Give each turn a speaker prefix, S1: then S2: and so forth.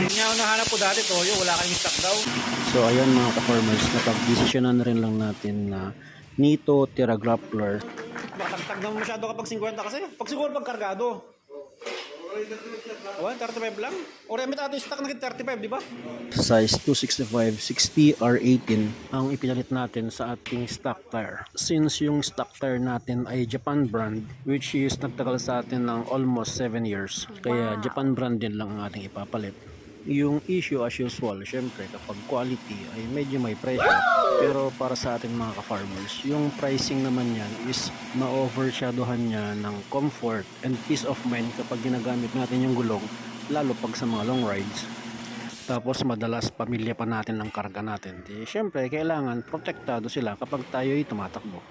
S1: Yun nga ang nahanap ko dati, toyo, wala kayong stock daw.
S2: So ayan mga ka-farmers, napag-desisyonan rin lang natin na Nito Terra Grappler.
S1: Tagtag naman masyado kapag 50 kasi. Pag siguro pag kargado. Oh, 35 lang. O remit ato yung stock na 35, di ba?
S2: Size 265 60 R18 ang ipinalit natin sa ating stock tire. Since yung stock tire natin ay Japan brand, which is nagtagal sa atin ng almost 7 years, kaya Japan brand din lang ang ating ipapalit. Yung issue as usual, syempre kapag quality ay medyo may presyo, pero para sa ating mga ka-farmers, yung pricing naman yan is ma-overshadowhan niya ng comfort and peace of mind kapag ginagamit natin yung gulong, lalo pag sa mga long rides. Tapos madalas pamilya pa natin ng karga natin. Di, syempre kailangan protektado sila kapag tayo'y tumatakbo.